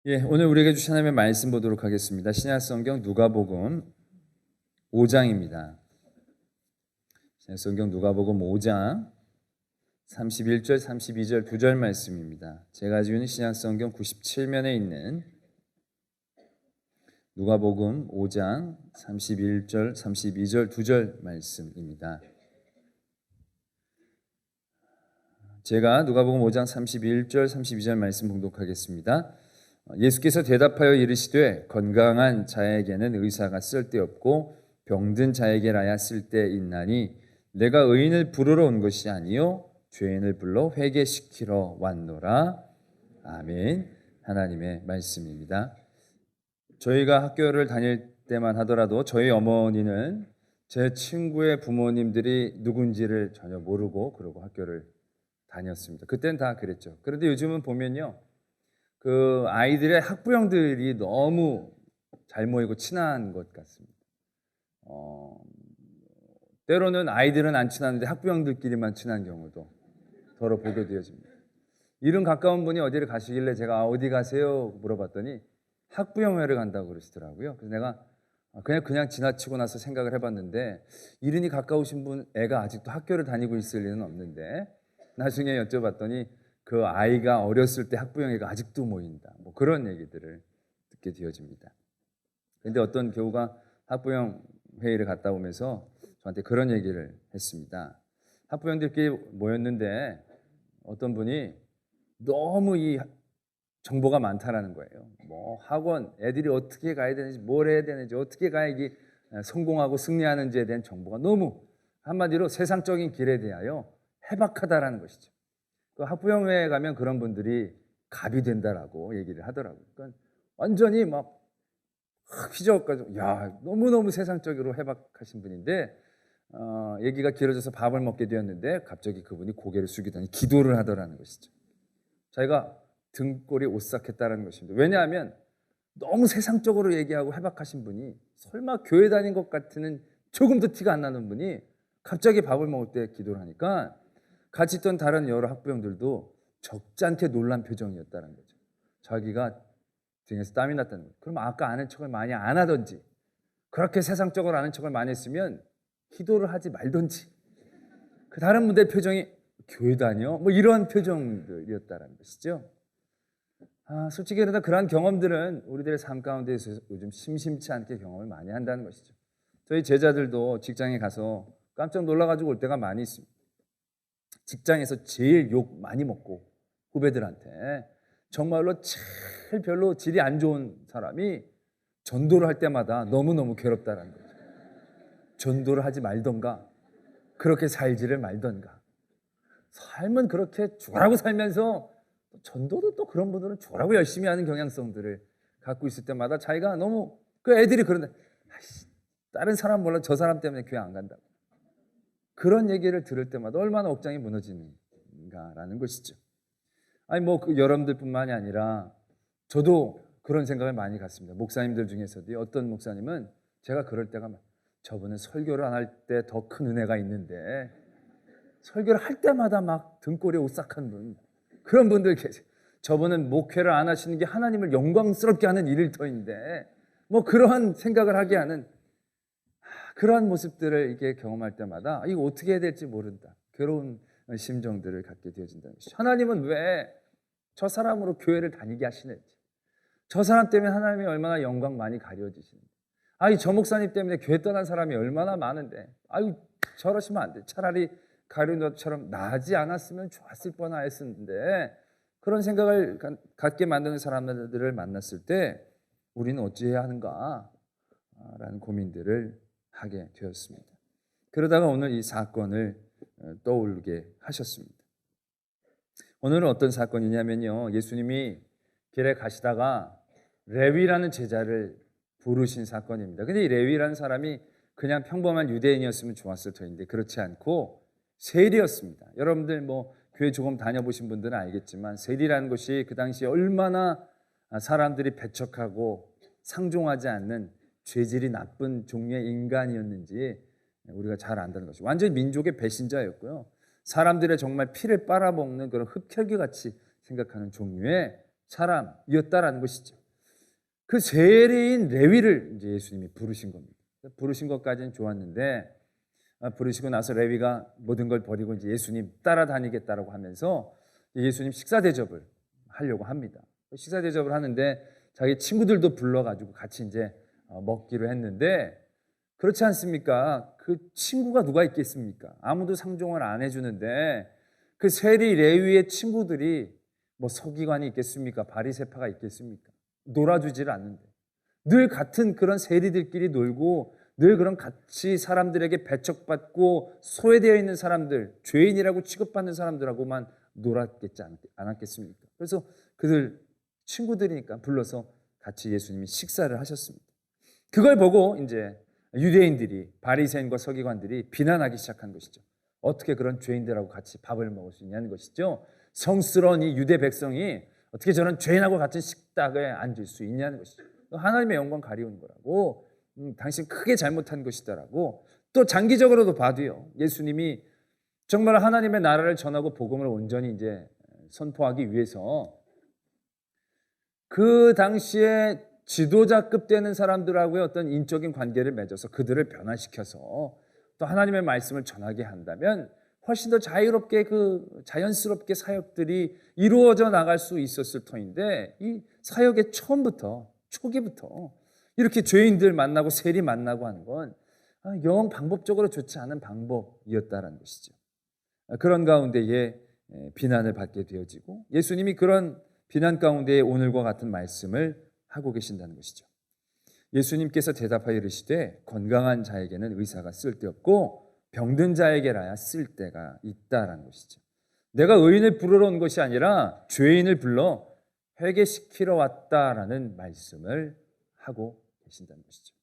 오늘 우리에게 주신 하나님의 말씀 보도록 하겠습니다. 신약 성경 누가복음 5장입니다. 신약 성경 누가복음 5장 31절, 32절 두 절 말씀입니다. 제가 가지고 있는 신약 성경 97면에 있는 누가복음 5장 31절, 32절 두 절 말씀입니다. 제가 누가복음 5장 31절, 32절 말씀 봉독하겠습니다. 예수께서 대답하여 이르시되 건강한 자에게는 의사가 쓸데없고 병든 자에게라야 쓸데있나니 내가 의인을 부르러 온 것이 아니요 죄인을 불러 회개시키러 왔노라. 아멘. 하나님의 말씀입니다. 저희가 학교를 다닐 때만 하더라도 저희 어머니는 제 친구의 부모님들이 누군지를 전혀 모르고 그러고 학교를 다녔습니다. 그때는 다 그랬죠. 그런데 요즘은 보면요, 그 아이들의 학부형들이 너무 잘 모이고 친한 것 같습니다. 때로는 아이들은 안 친한데 학부형들끼리만 친한 경우도 더러 보게 되어집니다. 이름 가까운 분이 어디를 가시길래 제가 어디 가세요? 물어봤더니 학부형회를 간다고 그러시더라고요. 그래서 내가 그냥 지나치고 나서 생각을 해봤는데 이름이 가까우신 분 애가 아직도 학교를 다니고 있을 리는 없는데 나중에 여쭤봤더니 그 아이가 어렸을 때 학부형회가 아직도 모인다. 뭐 그런 얘기들을 듣게 되어집니다. 그런데 어떤 교우가 학부형 회의를 갔다 오면서 저한테 그런 얘기를 했습니다. 학부형들끼리 모였는데 어떤 분이 너무 이 정보가 많다라는 거예요. 뭐 학원, 애들이 어떻게 가야 되는지, 뭘 해야 되는지, 어떻게 가야 이게 성공하고 승리하는지에 대한 정보가 너무, 한마디로 세상적인 길에 대하여 해박하다라는 것이죠. 그 학부형회에 가면 그런 분들이 갑이 된다라고 얘기를 하더라고요. 그러니까 완전히 막 휘저어가지고 야, 너무너무 세상적으로 해박하신 분인데 얘기가 길어져서 밥을 먹게 되었는데 갑자기 그분이 고개를 숙이더니 기도를 하더라는 것이죠. 자기가 등골이 오싹했다는 것입니다. 왜냐하면 너무 세상적으로 얘기하고 해박하신 분이 설마 교회 다닌 것 같으는 조금도 티가 안 나는 분이 갑자기 밥을 먹을 때 기도를 하니까 같이 있던 다른 여러 학부형들도 적잖게 놀란 표정이었다는 거죠. 자기가 등에서 땀이 났다는 거예요. 그럼 아까 아는 척을 많이 안 하던지, 그렇게 세상적으로 아는 척을 많이 했으면 기도를 하지 말던지, 그 다른 분들의 표정이 교회 다녀? 뭐 이런 표정들이었다는 것이죠. 솔직히 그러다 그러한 경험들은 우리들의 삶 가운데서 요즘 심심치 않게 경험을 많이 한다는 것이죠. 저희 제자들도 직장에 가서 깜짝 놀라가지고 올 때가 많이 있습니다. 직장에서 제일 욕 많이 먹고 후배들한테 정말로 제일 별로 질이 안 좋은 사람이 전도를 할 때마다 너무너무 괴롭다는 거죠. 전도를 하지 말던가 그렇게 살지를 말던가. 삶은 그렇게 죽으라고 살면서 전도도 또 그런 분들은 죽으라고 열심히 하는 경향성들을 갖고 있을 때마다 자기가 너무 그 애들이 그런데 다른 사람 몰라 저 사람 때문에 교회 안 간다고. 그런 얘기를 들을 때마다 얼마나 억장이 무너지는가라는 것이죠. 아니 뭐 그 여러분들뿐만이 아니라 저도 그런 생각을 많이 갖습니다. 목사님들 중에서도 어떤 목사님은 제가 그럴 때가 저분은 설교를 안 할 때 더 큰 은혜가 있는데 설교를 할 때마다 막 등골이 오싹한 분, 그런 분들 계세요. 저분은 목회를 안 하시는 게 하나님을 영광스럽게 하는 일일 터인데 뭐 그러한 생각을 하게 하는 그러한 모습들을 이게 경험할 때마다 이거 어떻게 해야 될지 모른다. 괴로운 심정들을 갖게 되어진다는 것이죠. 하나님은 왜 저 사람으로 교회를 다니게 하시는지, 저 사람 때문에 하나님이 얼마나 영광 많이 가려지시는지, 저 목사님 때문에 교회 떠난 사람이 얼마나 많은데 저러시면 안 돼. 차라리 가룟너처럼 나지 않았으면 좋았을 뻔하였는데, 그런 생각을 갖게 만드는 사람들을 만났을 때 우리는 어찌해야 하는가 라는 고민들을 하게 되었습니다. 그러다가 오늘 이 사건을 떠올리게 하셨습니다. 오늘은 어떤 사건이냐면요, 예수님이 길에 가시다가 레위라는 제자를 부르신 사건입니다. 근데 이 레위라는 사람이 그냥 평범한 유대인이었으면 좋았을 터인데 그렇지 않고 세리였습니다. 여러분들 뭐 교회 조금 다녀보신 분들은 알겠지만 세리라는 것이 그 당시에 얼마나 사람들이 배척하고 상종하지 않는 죄질이 나쁜 종류의 인간이었는지 우리가 잘 안다는 것이죠. 완전히 민족의 배신자였고요. 사람들의 정말 피를 빨아먹는 그런 흡혈귀 같이 생각하는 종류의 사람이었다라는 것이죠. 그 세리인 레위를 이제 예수님이 부르신 겁니다. 부르신 것까지는 좋았는데 부르시고 나서 레위가 모든 걸 버리고 이제 예수님 따라다니겠다라고 하면서 예수님 식사 대접을 하려고 합니다. 식사 대접을 하는데 자기 친구들도 불러가지고 같이 이제 먹기로 했는데 그렇지 않습니까? 그 친구가 누가 있겠습니까? 아무도 상종을 안 해주는데 그 세리 레위의 친구들이 뭐 서기관이 있겠습니까? 바리새파가 있겠습니까? 놀아주지를 않는데 늘 같은 그런 세리들끼리 놀고 늘 그런 같이 사람들에게 배척받고 소외되어 있는 사람들, 죄인이라고 취급받는 사람들하고만 놀았겠지 않았겠습니까? 그래서 그들 친구들이니까 불러서 같이 예수님이 식사를 하셨습니다. 그걸 보고 이제 유대인들이 바리새인과 서기관들이 비난하기 시작한 것이죠. 어떻게 그런 죄인들하고 같이 밥을 먹을 수 있냐는 것이죠. 성스러운 이 유대 백성이 어떻게 저런 죄인하고 같은 식탁에 앉을 수 있냐는 것이죠. 하나님의 영광 가리우는 거라고, 당신 크게 잘못한 것이다라고. 또 장기적으로도 봐도요, 예수님이 정말 하나님의 나라를 전하고 복음을 온전히 이제 선포하기 위해서 그 당시에 지도자급 되는 사람들하고의 어떤 인적인 관계를 맺어서 그들을 변화시켜서 또 하나님의 말씀을 전하게 한다면 훨씬 더 자유롭게 자연스럽게 사역들이 이루어져 나갈 수 있었을 터인데 이 사역의 초기부터 이렇게 죄인들 만나고 세리 만나고 하는 건 영 방법적으로 좋지 않은 방법이었다는 것이죠. 그런 가운데에 비난을 받게 되어지고 예수님이 그런 비난 가운데에 오늘과 같은 말씀을 하고 계신다는 것이죠. 예수님께서 대답하여 이르시되 건강한 자에게는 의사가 쓸데없고 병든 자에게라야 쓸데가 있다라는 것이죠. 내가 의인을 부르러 온 것이 아니라 죄인을 불러 회개시키러 왔다라는 말씀을 하고 계신다는 것이죠.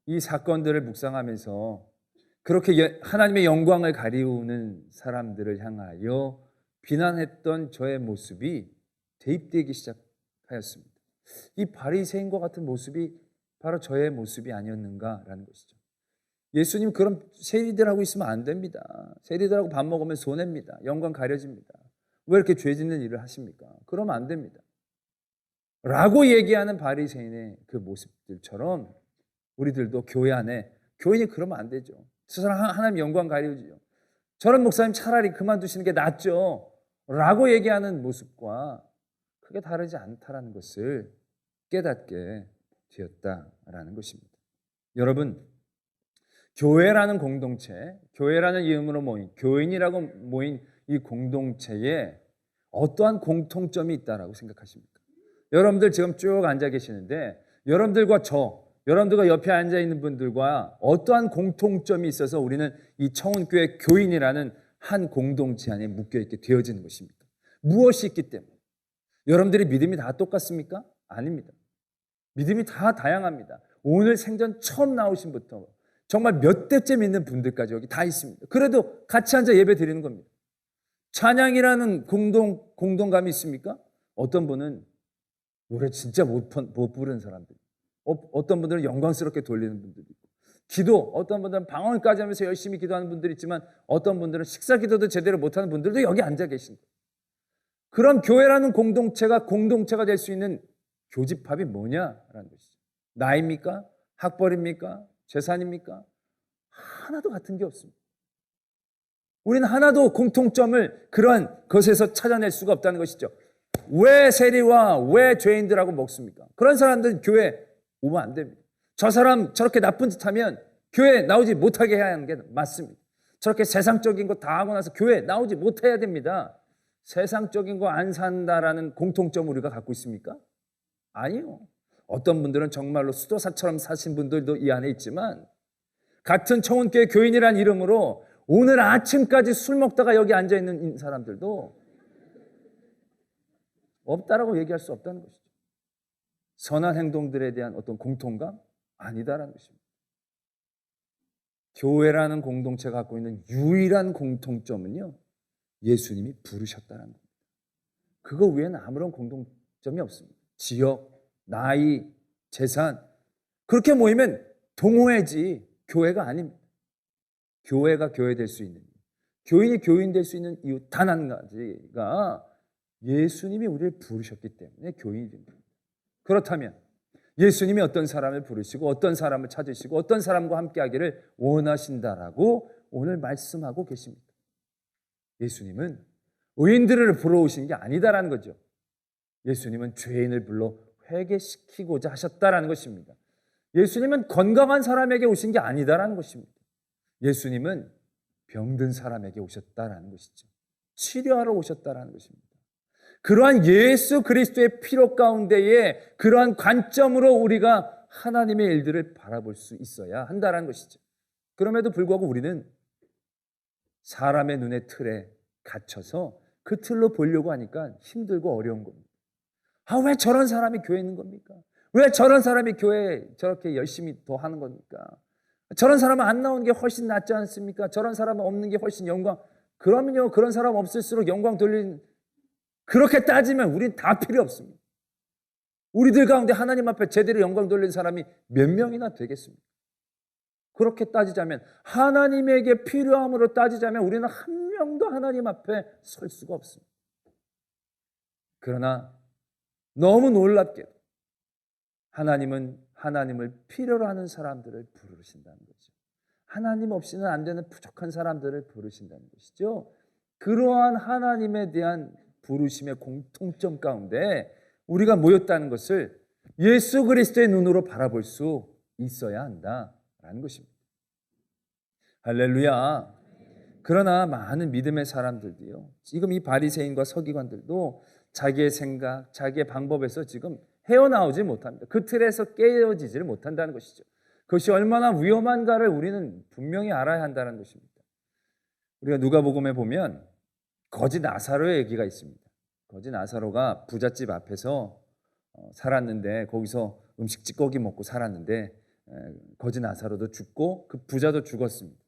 이 사건들을 묵상하면서 그렇게 하나님의 영광을 가리우는 사람들을 향하여 비난했던 저의 모습이 대입되기 시작하였습니다. 이 바리새인과 같은 모습이 바로 저의 모습이 아니었는가라는 것이죠. 예수님 그런 세리들하고 있으면 안 됩니다. 세리들하고 밥 먹으면 손해입니다. 영광 가려집니다. 왜 이렇게 죄 짓는 일을 하십니까? 그러면 안 됩니다. 라고 얘기하는 바리새인의 그 모습들처럼 우리들도 교회 안에 교인이 그러면 안 되죠. 저 사람 하나님 영광 가려지죠. 저런 목사님 차라리 그만두시는 게 낫죠. 라고 얘기하는 모습과 크게 다르지 않다라는 것을 깨닫게 되었다라는 것입니다. 여러분, 교회라는 공동체, 교회라는 이름으로 모인, 교인이라고 모인 이 공동체에 어떠한 공통점이 있다라고 생각하십니까? 여러분들 지금 쭉 앉아 계시는데 여러분들과 여러분들과 옆에 앉아 있는 분들과 어떠한 공통점이 있어서 우리는 이 청운교회 교인이라는 한 공동체 안에 묶여있게 되어지는 것입니까? 무엇이 있기 때문에? 여러분들이 믿음이 다 똑같습니까? 아닙니다. 믿음이 다 다양합니다. 오늘 생전 처음 나오신 부터 정말 몇 대째 믿는 분들까지 여기 다 있습니다. 그래도 같이 앉아 예배 드리는 겁니다. 찬양이라는 공동감이 있습니까? 어떤 분은 노래 진짜 못 부르는 사람들, 어떤 분들은 영광스럽게 돌리는 분들이 있고, 기도, 어떤 분들은 방언까지 하면서 열심히 기도하는 분들이 있지만 어떤 분들은 식사 기도도 제대로 못하는 분들도 여기 앉아 계신 거예요. 그런 교회라는 공동체가 될 수 있는 교집합이 뭐냐라는 것이죠. 나이입니까? 학벌입니까? 재산입니까? 하나도 같은 게 없습니다. 우리는 하나도 공통점을 그런 것에서 찾아낼 수가 없다는 것이죠. 왜 세리와 왜 죄인들하고 먹습니까? 그런 사람들은 교회 오면 안 됩니다. 저 사람 저렇게 나쁜 짓 하면 교회 나오지 못하게 해야 하는 게 맞습니다. 저렇게 세상적인 거 다 하고 나서 교회 나오지 못해야 됩니다. 세상적인 거 안 산다라는 공통점을 우리가 갖고 있습니까? 아니요. 어떤 분들은 정말로 수도사처럼 사신 분들도 이 안에 있지만 같은 청운교회 교인이라는 이름으로 오늘 아침까지 술 먹다가 여기 앉아있는 사람들도 없다라고 얘기할 수 없다는 것이죠. 선한 행동들에 대한 어떤 공통감? 아니다라는 것입니다. 교회라는 공동체가 갖고 있는 유일한 공통점은요, 예수님이 부르셨다는 겁니다. 그거 외에는 아무런 공통점이 없습니다. 지역, 나이, 재산, 그렇게 모이면 동호회지 교회가 아닙니다. 교회가 교회 될 수 있는, 교인이 교인 될 수 있는 이유 단 한 가지가 예수님이 우리를 부르셨기 때문에 교인이 된 겁니다. 그렇다면 예수님이 어떤 사람을 부르시고 어떤 사람을 찾으시고 어떤 사람과 함께하기를 원하신다라고 오늘 말씀하고 계십니다. 예수님은 의인들을 부러오신 게 아니다라는 거죠. 예수님은 죄인을 불러 회개시키고자 하셨다라는 것입니다. 예수님은 건강한 사람에게 오신 게 아니다라는 것입니다. 예수님은 병든 사람에게 오셨다라는 것이죠. 치료하러 오셨다라는 것입니다. 그러한 예수 그리스도의 피로 가운데에 그러한 관점으로 우리가 하나님의 일들을 바라볼 수 있어야 한다는 것이죠. 그럼에도 불구하고 우리는 사람의 눈의 틀에 갇혀서 그 틀로 보려고 하니까 힘들고 어려운 겁니다. 왜 저런 사람이 교회에 있는 겁니까? 왜 저런 사람이 교회에 저렇게 열심히 더 하는 겁니까? 저런 사람은 안 나오는 게 훨씬 낫지 않습니까? 저런 사람은 없는 게 훨씬 영광. 그러면요, 그런 사람 없을수록 영광 돌리는, 그렇게 따지면 우린 다 필요 없습니다. 우리들 가운데 하나님 앞에 제대로 영광 돌리는 사람이 몇 명이나 되겠습니까? 그렇게 따지자면, 하나님에게 필요함으로 따지자면 우리는 한 명도 하나님 앞에 설 수가 없습니다. 그러나 너무 놀랍게도 하나님은 하나님을 필요로 하는 사람들을 부르신다는 거죠. 하나님 없이는 안 되는 부족한 사람들을 부르신다는 것이죠. 그러한 하나님에 대한 부르심의 공통점 가운데 우리가 모였다는 것을 예수 그리스도의 눈으로 바라볼 수 있어야 한다라는 것입니다. 할렐루야. 그러나 많은 믿음의 사람들도요, 지금 이 바리새인과 서기관들도 자기의 생각, 자기의 방법에서 지금 헤어나오지 못합니다. 그 틀에서 깨어지지를 못한다는 것이죠. 그것이 얼마나 위험한가를 우리는 분명히 알아야 한다는 것입니다. 우리가 누가복음에 보면 거지 나사로의 얘기가 있습니다. 거지 나사로가 부잣집 앞에서 살았는데, 거기서 음식 찌꺼기 먹고 살았는데 거지 나사로도 죽고 그 부자도 죽었습니다.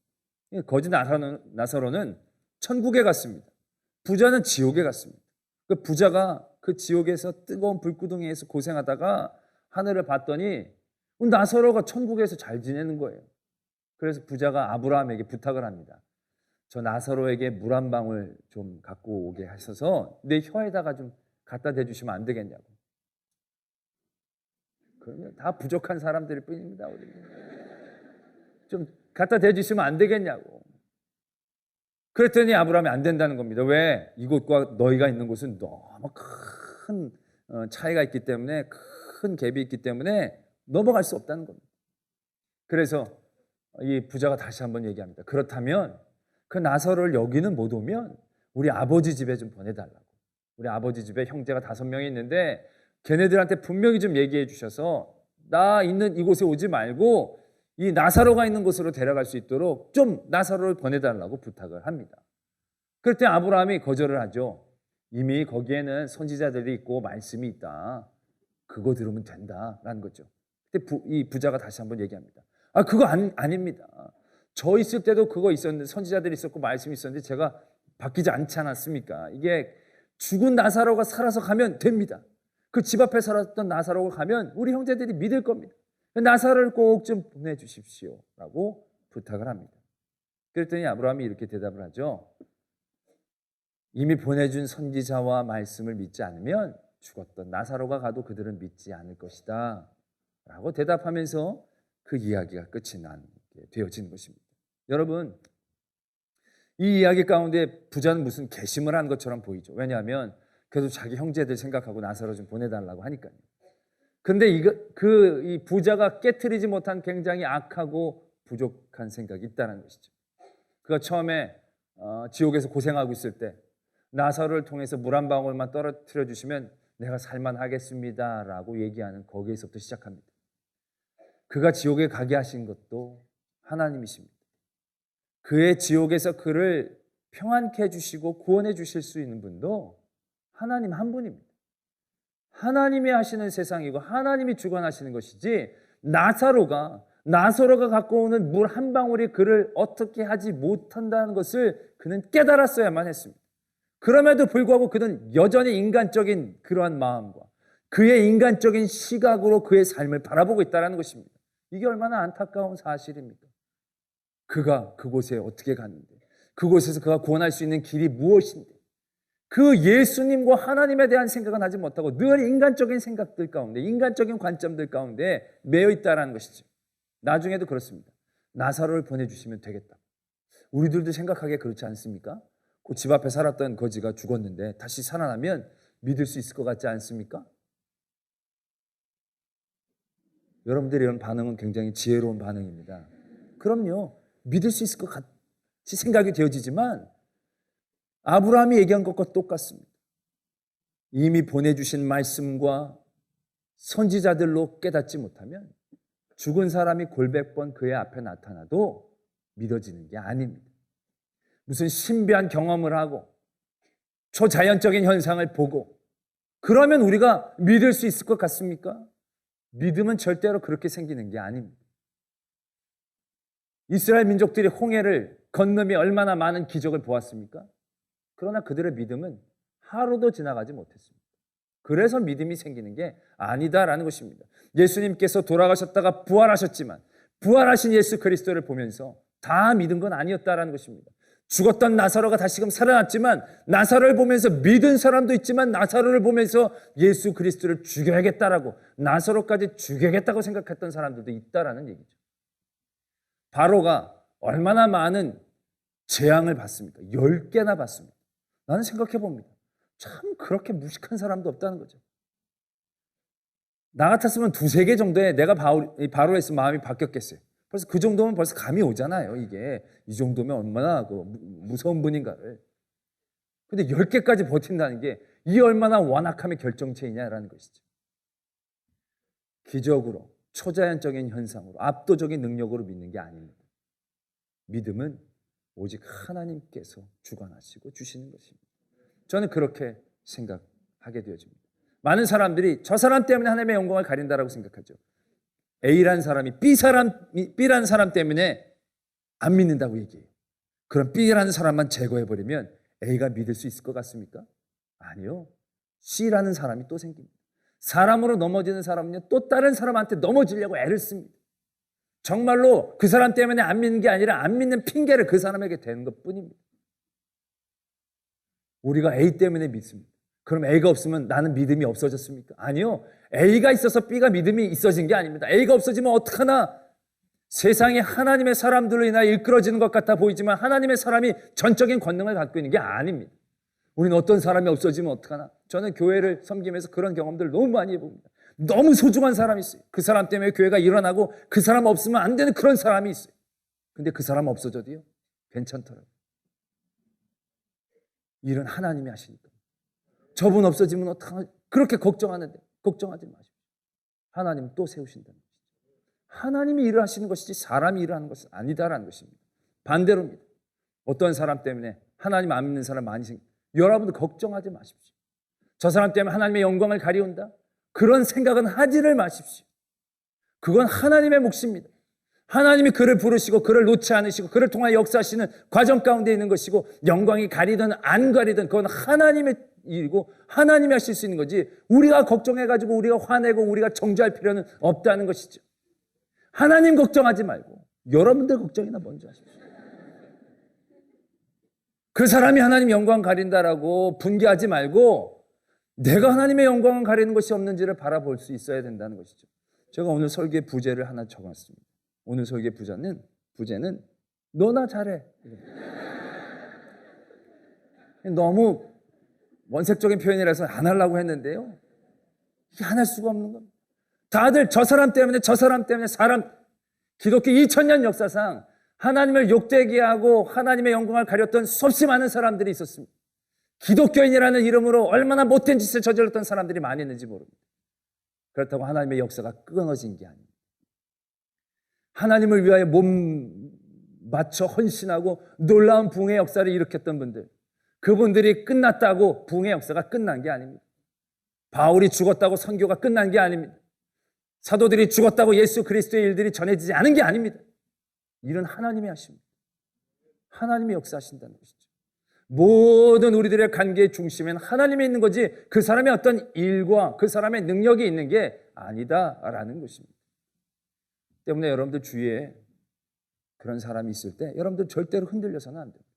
거지 나사로는 천국에 갔습니다. 부자는 지옥에 갔습니다. 그 부자가 그 지옥에서 뜨거운 불구덩이에서 고생하다가 하늘을 봤더니 나사로가 천국에서 잘 지내는 거예요. 그래서 부자가 아브라함에게 부탁을 합니다. 저 나사로에게 물 한 방울 좀 갖고 오게 하셔서 내 혀에다가 좀 갖다 대주시면 안 되겠냐고. 그러면 다 부족한 사람들일 뿐입니다. 우리는. 좀 갖다 대주시면 안 되겠냐고. 그랬더니 아브라함이 안 된다는 겁니다. 왜? 이곳과 너희가 있는 곳은 너무 큰 차이가 있기 때문에, 큰 갭이 있기 때문에 넘어갈 수 없다는 겁니다. 그래서 이 부자가 다시 한번 얘기합니다. 그렇다면 그 나사로를 여기는 못 오면 우리 아버지 집에 좀 보내달라고. 우리 아버지 집에 형제가 5명이 있는데 걔네들한테 분명히 좀 얘기해 주셔서 나 있는 이곳에 오지 말고 이 나사로가 있는 곳으로 데려갈 수 있도록 좀 나사로를 보내달라고 부탁을 합니다. 그럴 때 아브라함이 거절을 하죠. 이미 거기에는 선지자들이 있고 말씀이 있다. 그거 들으면 된다라는 거죠. 그때 이 부자가 다시 한번 얘기합니다. 그거 아닙니다. 저 있을 때도 그거 있었는데, 선지자들이 있었고 말씀이 있었는데 제가 바뀌지 않지 않았습니까? 이게 죽은 나사로가 살아서 가면 됩니다. 그 집 앞에 살았던 나사로가 가면 우리 형제들이 믿을 겁니다. 나사로를 꼭 좀 보내주십시오 라고 부탁을 합니다. 그랬더니 아브라함이 이렇게 대답을 하죠. 이미 보내준 선지자와 말씀을 믿지 않으면 죽었던 나사로가 가도 그들은 믿지 않을 것이다 라고 대답하면서 그 이야기가 끝이 되어진 것입니다. 여러분, 이 이야기 가운데 부자는 무슨 개심을 한 것처럼 보이죠. 왜냐하면 그래도 자기 형제들 생각하고 나사로 좀 보내달라고 하니까요. 근데 이 부자가 깨트리지 못한 굉장히 악하고 부족한 생각이 있다는 것이죠. 그가 처음에 지옥에서 고생하고 있을 때 나사로를 통해서 물 한 방울만 떨어뜨려 주시면 내가 살만하겠습니다라고 얘기하는 거기에서부터 시작합니다. 그가 지옥에 가게 하신 것도 하나님이십니다. 그의 지옥에서 그를 평안케 해주시고 구원해 주실 수 있는 분도 하나님 한 분입니다. 하나님이 하시는 세상이고 하나님이 주관하시는 것이지, 나사로가 갖고 오는 물 한 방울이 그를 어떻게 하지 못한다는 것을 그는 깨달았어야만 했습니다. 그럼에도 불구하고 그는 여전히 인간적인 그러한 마음과 그의 인간적인 시각으로 그의 삶을 바라보고 있다는 것입니다. 이게 얼마나 안타까운 사실입니까? 그가 그곳에 어떻게 갔는데, 그곳에서 그가 구원할 수 있는 길이 무엇인데, 그 예수님과 하나님에 대한 생각은 하지 못하고 늘 인간적인 생각들 가운데, 인간적인 관점들 가운데 매여 있다는 것이죠. 나중에도 그렇습니다. 나사로를 보내주시면 되겠다. 우리들도 생각하기에 그렇지 않습니까? 그 집 앞에 살았던 거지가 죽었는데 다시 살아나면 믿을 수 있을 것 같지 않습니까? 여러분들의 이런 반응은 굉장히 지혜로운 반응입니다. 그럼요. 믿을 수 있을 것 같이 생각이 되어지지만 아브라함이 얘기한 것과 똑같습니다. 이미 보내주신 말씀과 선지자들로 깨닫지 못하면 죽은 사람이 골백 번 그의 앞에 나타나도 믿어지는 게 아닙니다. 무슨 신비한 경험을 하고 초자연적인 현상을 보고 그러면 우리가 믿을 수 있을 것 같습니까? 믿음은 절대로 그렇게 생기는 게 아닙니다. 이스라엘 민족들이 홍해를 건너며 얼마나 많은 기적을 보았습니까? 그러나 그들의 믿음은 하루도 지나가지 못했습니다. 그래서 믿음이 생기는 게 아니다라는 것입니다. 예수님께서 돌아가셨다가 부활하셨지만 부활하신 예수 그리스도를 보면서 다 믿은 건 아니었다라는 것입니다. 죽었던 나사로가 다시금 살아났지만 나사로를 보면서 믿은 사람도 있지만 나사로를 보면서 예수 그리스도를 죽여야겠다라고 나사로까지 죽여야겠다고 생각했던 사람들도 있다라는 얘기죠. 바로가 얼마나 많은 재앙을 받습니까? 10개나 받습니다. 나는 생각해 봅니다. 참 그렇게 무식한 사람도 없다는 거죠. 나 같았으면 2-3개 정도에 내가 바로에 있으면 마음이 바뀌었겠어요. 그래서 그 정도면 벌써 감이 오잖아요. 이게 이 정도면 얼마나 무서운 분인가를. 근데 10개까지 버틴다는 게 이 얼마나 완악함의 결정체이냐라는 것이죠. 기적으로 초자연적인 현상으로 압도적인 능력으로 믿는 게 아닙니다. 믿음은 오직 하나님께서 주관하시고 주시는 것입니다. 저는 그렇게 생각하게 되어집니다. 많은 사람들이 저 사람 때문에 하나님의 영광을 가린다라고 생각하죠. A라는 사람이 B라는 사람 때문에 안 믿는다고 얘기해요. 그럼 B라는 사람만 제거해버리면 A가 믿을 수 있을 것 같습니까? 아니요. C라는 사람이 또 생깁니다. 사람으로 넘어지는 사람은요, 또 다른 사람한테 넘어지려고 애를 씁니다. 정말로 그 사람 때문에 안 믿는 게 아니라 안 믿는 핑계를 그 사람에게 대는 것 뿐입니다. 우리가 A 때문에 믿습니다. 그럼 A가 없으면 나는 믿음이 없어졌습니까? 아니요. A가 있어서 B가 믿음이 있어진 게 아닙니다. A가 없어지면 어떡하나? 세상에 하나님의 사람들로 인하여 일그러지는 것 같아 보이지만 하나님의 사람이 전적인 권능을 갖고 있는 게 아닙니다. 우리는 어떤 사람이 없어지면 어떡하나? 저는 교회를 섬기면서 그런 경험들을 너무 많이 해봅니다. 너무 소중한 사람이 있어요. 그 사람 때문에 교회가 일어나고 그 사람 없으면 안 되는 그런 사람이 있어요. 근데 그 사람 없어져도요, 괜찮더라고요. 일은 하나님이 하시니까. 저분 없어지면 어떡하나? 그렇게 걱정하는데 걱정하지 마십시오. 하나님 또 세우신다는 것이죠. 하나님이 일을 하시는 것이지 사람이 일을 하는 것은 아니다라는 것입니다. 반대로입니다. 어떤 사람 때문에 하나님 안 믿는 사람 많이 생깁니다. 여러분도 걱정하지 마십시오. 저 사람 때문에 하나님의 영광을 가리운다? 그런 생각은 하지를 마십시오. 그건 하나님의 몫입니다. 하나님이 그를 부르시고 그를 놓지 않으시고 그를 통하여 역사하시는 과정 가운데 있는 것이고 영광이 가리든 안 가리든 그건 하나님의 일이고 하나님이 하실 수 있는 거지 우리가 걱정해가지고 우리가 화내고 우리가 정죄할 필요는 없다는 것이죠. 하나님 걱정하지 말고 여러분들 걱정이나 먼저 하십시오. 그 사람이 하나님 영광 가린다라고 분개하지 말고 내가 하나님의 영광을 가리는 것이 없는지를 바라볼 수 있어야 된다는 것이죠. 제가 오늘 설계 부제를 하나 적었습니다. 오늘 설계 부제는 너나 잘해. 너무 원색적인 표현이라서 안 하려고 했는데요. 이게 안 할 수가 없는 겁니다. 다들 저 사람 때문에 기독교 2000년 역사상 하나님을 욕되게 하고 하나님의 영광을 가렸던 수없이 많은 사람들이 있었습니다. 기독교인이라는 이름으로 얼마나 못된 짓을 저질렀던 사람들이 많이 있는지 모릅니다. 그렇다고 하나님의 역사가 끊어진 게 아닙니다. 하나님을 위하여 몸 맞춰 헌신하고 놀라운 부흥의 역사를 일으켰던 분들, 그분들이 끝났다고 부흥의 역사가 끝난 게 아닙니다. 바울이 죽었다고 선교가 끝난 게 아닙니다. 사도들이 죽었다고 예수 그리스도의 일들이 전해지지 않은 게 아닙니다. 일은 하나님이 하십니다. 하나님이 역사하신다는 것이죠. 모든 우리들의 관계의 중심엔 하나님이 있는 거지 그 사람의 어떤 일과 그 사람의 능력이 있는 게 아니다라는 것입니다. 때문에 여러분들 주위에 그런 사람이 있을 때 여러분들 절대로 흔들려서는 안 됩니다.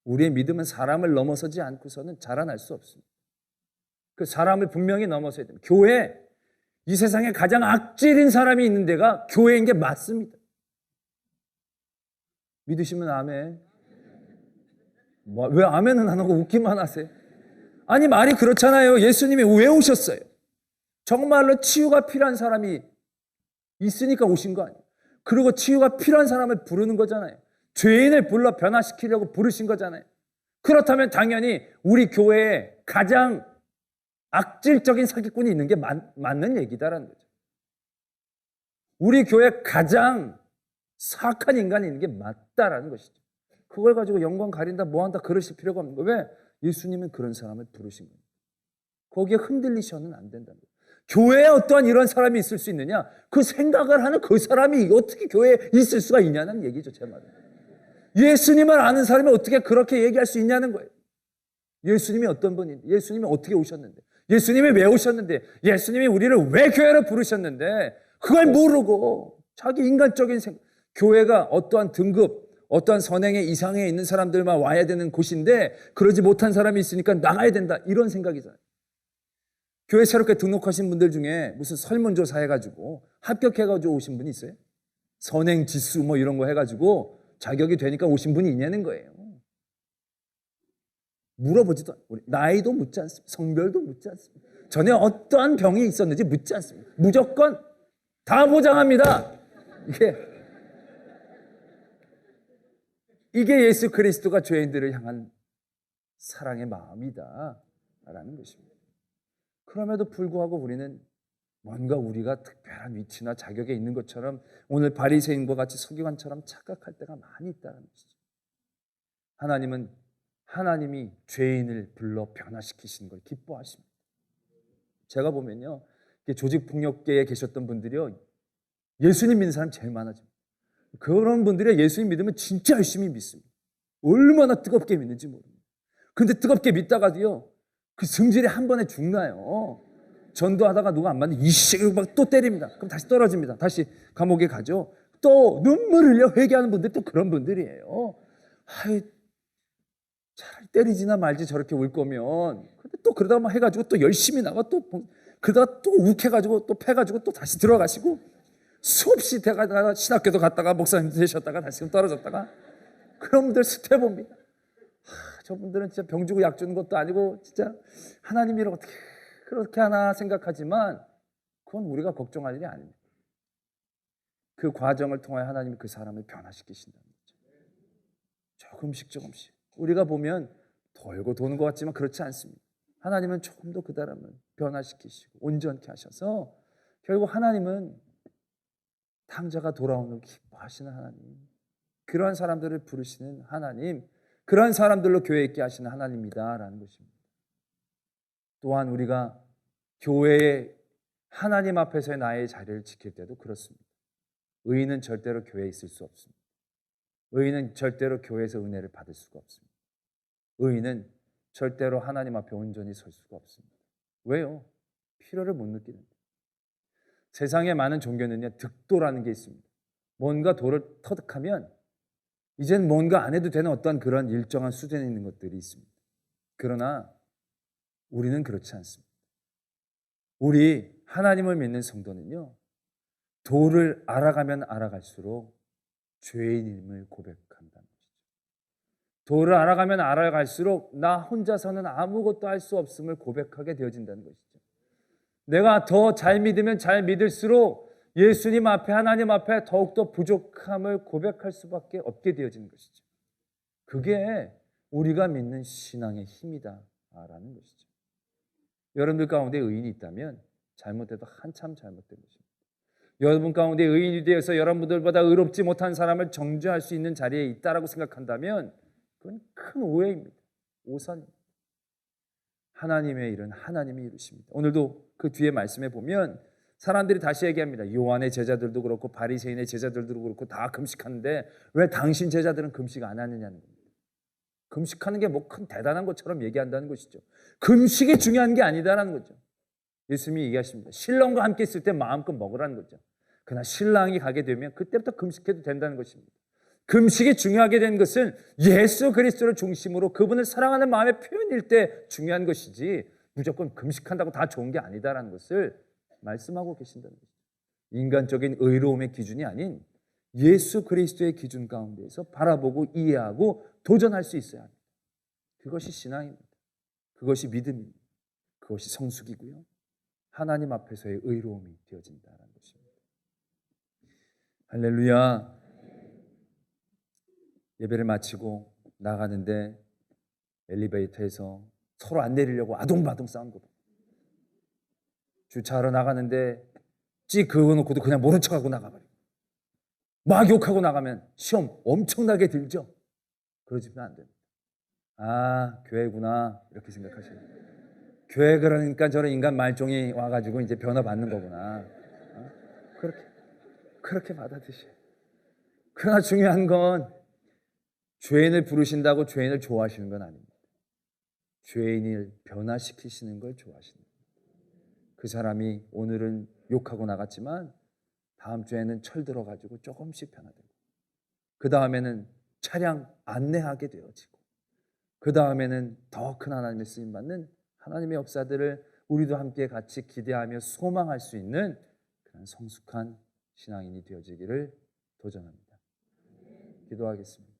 우리의 믿음은 사람을 넘어서지 않고서는 자라날 수 없습니다. 그 사람을 분명히 넘어서야 됩니다. 교회, 이 세상에 가장 악질인 사람이 있는 데가 교회인 게 맞습니다. 믿으시면 아멘. 왜 아멘은 안 하고 웃기만 하세요? 아니, 말이 그렇잖아요. 예수님이 왜 오셨어요? 정말로 치유가 필요한 사람이 있으니까 오신 거 아니에요. 그리고 치유가 필요한 사람을 부르는 거잖아요. 죄인을 불러 변화시키려고 부르신 거잖아요. 그렇다면 당연히 우리 교회에 가장 악질적인 사기꾼이 있는 게 맞는 얘기다라는 거죠. 우리 교회에 가장 사악한 인간이 있는 게 맞다라는 것이죠. 그걸 가지고 영광 가린다, 뭐한다 그러실 필요가 없는 거예요. 왜? 예수님은 그런 사람을 부르신 거예요. 거기에 흔들리셔는 안 된다는 거예요. 교회에 어떠한 이런 사람이 있을 수 있느냐? 그 생각을 하는 그 사람이 어떻게 교회에 있을 수가 있냐는 얘기죠, 제 말은. 예수님을 아는 사람이 어떻게 그렇게 얘기할 수 있냐는 거예요. 예수님이 어떤 분인데, 예수님이 어떻게 오셨는데, 예수님이 왜 오셨는데, 예수님이 우리를 왜 교회로 부르셨는데, 그걸 모르고 자기 인간적인 생각, 교회가 어떠한 등급, 어떠한 선행의 이상에 있는 사람들만 와야 되는 곳인데 그러지 못한 사람이 있으니까 나가야 된다, 이런 생각이잖아요. 교회 새롭게 등록하신 분들 중에 무슨 설문조사 해가지고 합격해가지고 오신 분이 있어요? 선행 지수 뭐 이런 거 해가지고 자격이 되니까 오신 분이 있냐는 거예요. 물어보지도 않고, 나이도 묻지 않습니다. 성별도 묻지 않습니다. 전에 어떠한 병이 있었는지 묻지 않습니다. 무조건 다 보장합니다. 이게 예수 그리스도가 죄인들을 향한 사랑의 마음이다라는 것입니다. 그럼에도 불구하고 우리는 뭔가 우리가 특별한 위치나 자격에 있는 것처럼 오늘 바리새인과 같이 서기관처럼 착각할 때가 많이 있다는 것이죠. 하나님이 죄인을 불러 변화시키시는 걸 기뻐하십니다. 제가 보면요, 조직폭력계에 계셨던 분들이요, 예수님 믿는 사람 제일 많아집니다. 그런 분들이 예수님 믿으면 진짜 열심히 믿습니다. 얼마나 뜨겁게 믿는지 모릅니다. 근데 뜨겁게 믿다가도요, 그 성질이 한 번에 죽나요. 전도하다가 누가 안 맞는 이씨 막 또 때립니다. 그럼 다시 떨어집니다. 다시 감옥에 가죠. 또 눈물 흘려 회개하는 분들 또 그런 분들이에요. 차라리 때리지나 말지 저렇게 울 거면. 근데 또 그러다가 막 해가지고 또 열심히 나가, 또 그러다가 또 욱해가지고 또 패가지고 또 다시 들어가시고, 수없이 대가다가 신학교도 갔다가 목사님 되셨다가 다시 떨어졌다가, 그런 분들 스테보입니다. 저분들은 진짜 병 주고 약 주는 것도 아니고 진짜 하나님이 어떻게 그렇게 하나 생각하지만 그건 우리가 걱정할 일이 아닙니다. 그 과정을 통해 하나님이 그 사람을 변화시키신다는 거죠. 조금씩 우리가 보면 돌고 도는 것 같지만 그렇지 않습니다. 하나님은 조금 더 그 사람을 변화시키시고 온전케 하셔서 결국 하나님은 탕자가 돌아오는 걸 기뻐하시는 하나님, 그러한 사람들을 부르시는 하나님, 그러한 사람들로 교회에 있게 하시는 하나님이다라는 것입니다. 또한 우리가 교회에 하나님 앞에서의 나의 자리를 지킬 때도 그렇습니다. 의인은 절대로 교회에 있을 수 없습니다. 의인은 절대로 교회에서 은혜를 받을 수가 없습니다. 의인은 절대로 하나님 앞에 온전히 설 수가 없습니다. 왜요? 필요를 못 느끼는데. 세상에 많은 종교는요, 득도라는 게 있습니다. 뭔가 도를 터득하면 이젠 뭔가 안 해도 되는 어떤 그런 일정한 수준에 있는 것들이 있습니다. 그러나 우리는 그렇지 않습니다. 우리 하나님을 믿는 성도는요, 도를 알아가면 알아갈수록 죄인임을 고백한다는 것이죠. 도를 알아가면 알아갈수록 나 혼자서는 아무것도 할 수 없음을 고백하게 되어진다는 것이죠. 내가 더 잘 믿으면 잘 믿을수록 예수님 앞에, 하나님 앞에 더욱더 부족함을 고백할 수밖에 없게 되어지는 것이죠. 그게 우리가 믿는 신앙의 힘이다라는 것이죠. 여러분들 가운데 의인이 있다면 잘못해도 한참 잘못된 것입니다. 여러분 가운데 의인이 되어서 여러분들보다 의롭지 못한 사람을 정죄할 수 있는 자리에 있다라고 생각한다면 그건 큰 오해입니다. 오산입니다. 하나님의 일은 하나님이 이루십니다. 오늘도 그 뒤에 말씀에 보면 사람들이 다시 얘기합니다. 요한의 제자들도 그렇고 바리새인의 제자들도 그렇고 다 금식하는데 왜 당신 제자들은 금식 안 하느냐는 겁니다. 금식하는 게 뭐 큰 대단한 것처럼 얘기한다는 것이죠. 금식이 중요한 게 아니다라는 거죠. 예수님이 얘기하십니다. 신랑과 함께 있을 때 마음껏 먹으라는 거죠. 그러나 신랑이 가게 되면 그때부터 금식해도 된다는 것입니다. 금식이 중요하게 된 것은 예수 그리스도를 중심으로 그분을 사랑하는 마음의 표현일 때 중요한 것이지 무조건 금식한다고 다 좋은 게 아니다라는 것을 말씀하고 계신다는 것이죠. 인간적인 의로움의 기준이 아닌 예수 그리스도의 기준 가운데에서 바라보고 이해하고 도전할 수 있어야 합니다. 그것이 신앙입니다. 그것이 믿음입니다. 그것이 성숙이고요. 하나님 앞에서의 의로움이 되어진다는 것입니다. 할렐루야. 예배를 마치고 나가는데 엘리베이터에서 서로 안 내리려고 아동바동 싸운 거. 주차하러 나가는데 찍 그어놓고도 그냥 모른 척하고 나가버리고 막 욕하고 나가면 시험 엄청나게 들죠. 그러지면 안 됩니다. 아, 교회구나 이렇게 생각하시는 거예요. 교회 그러니까 저런 인간 말종이 와가지고 이제 변화받는 거구나. 그렇게 받아들이셔요. 그러나 중요한 건 죄인을 부르신다고 죄인을 좋아하시는 건 아닙니다. 죄인을 변화시키시는 걸 좋아하시는 거예요. 그 사람이 오늘은 욕하고 나갔지만 다음 주에는 철들어가지고 조금씩 변화되고 그 다음에는 차량 안내하게 되어지고 그 다음에는 더 큰 하나님의 쓰임받는 하나님의 역사들을 우리도 함께 같이 기대하며 소망할 수 있는 그런 성숙한 신앙인이 되어지기를 도전합니다. 기도하겠습니다.